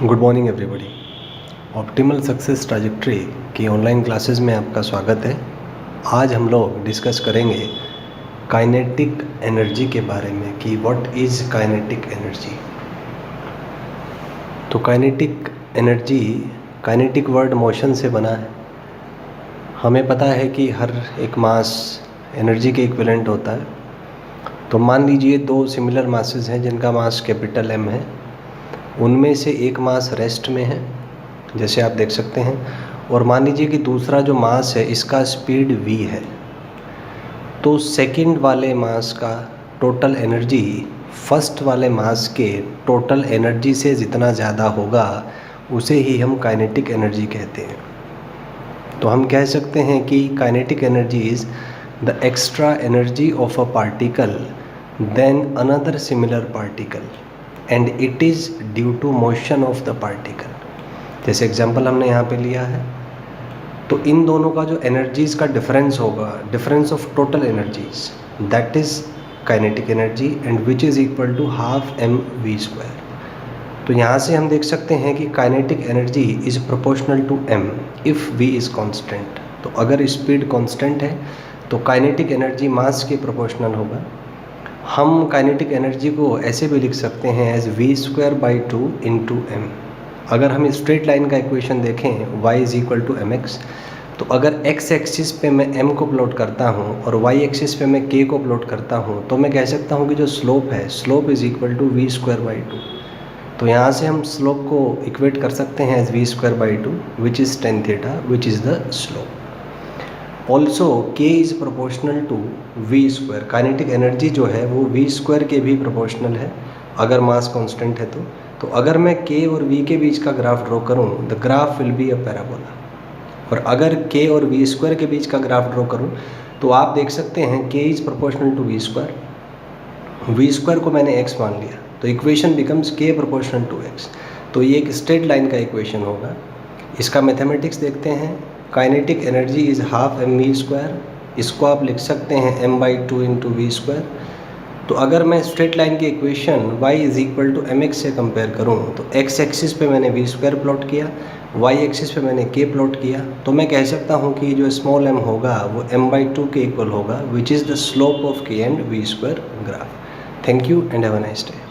Good morning everybody. Optimal success trajectory की online classes में आपका स्वागत है। आज हम लोग डिस्कस करेंगे काइनेटिक एनर्जी के बारे में कि व्हाट इज़ काइनेटिक एनर्जी। तो kinetic energy, kinetic word motion से बना है। हमें पता है कि हर एक मास एनर्जी के इक्विवेलेंट होता है। तो मान लीजिए दो सिमिलर मासेस हैं जिनका मास कैपिटल M है, उनमें से एक मास रेस्ट में है जैसे आप देख सकते हैं, और मान लीजिए कि दूसरा जो मास है इसका स्पीड v है। तो सेकंड वाले मास का टोटल एनर्जी फर्स्ट वाले मास के टोटल एनर्जी से जितना ज़्यादा होगा उसे ही हम काइनेटिक एनर्जी कहते हैं। तो हम कह सकते हैं कि kinetic energy is the extra energy of a particle than another similar particle and it is due to motion of the particle. जैसे एग्जांपल हमने यहाँ पे लिया है, तो इन दोनों का जो एनर्जीज़ का डिफरेंस होगा, difference of total energies, that is kinetic energy and which is equal to half mv²। तो यहाँ से हम देख सकते हैं कि kinetic energy is proportional to m if v is constant. तो अगर स्पीड कांस्टेंट है तो काइनेटिक एनर्जी मास के प्रोपोर्शनल होगा। हम काइनेटिक एनर्जी को ऐसे भी लिख सकते हैं एज v²/2 इंटू m। अगर हम स्ट्रेट लाइन का इक्वेशन देखें y is equal to mx, तो अगर x एक्सिस पे मैं m को प्लॉट करता हूँ और y एक्सिस पे मैं k को प्लॉट करता हूँ, तो मैं कह सकता हूँ कि जो स्लोप है, slope is equal to v²/2। तो यहाँ से हम स्लोप को इक्वेट कर सकते हैं as v²/2 which is tan theta which is the slope. Also k is proportional to v²। Kinetic energy जो है वो v² के भी प्रोपोर्शनल है अगर मास कांस्टेंट है तो अगर मैं k और v के बीच का ग्राफ ड्रॉ करूँ, the graph will be a parabola. और अगर k और v² के बीच का ग्राफ ड्रॉ करूँ तो आप देख सकते हैं k is proportional to v² को मैंने x मान लिया, तो equation becomes k proportional to x। तो ये एक स्ट्रेट लाइन का इक्वेशन होगा। इसका मैथमेटिक्स देखते हैं। Kinetic energy is half mv²। इसको आप लिख सकते हैं m/2 इंटू v²। तो अगर मैं स्ट्रेट लाइन की equation y is equal to mx से कंपेयर करूं, तो x एक्सिस पे मैंने v² प्लॉट किया, y एक्सिस पे मैंने k प्लॉट किया, तो मैं कह सकता हूं कि जो स्मॉल m होगा वो m/2 के इक्वल होगा विच is the slope of k and v² graph. Thank you and have a nice day.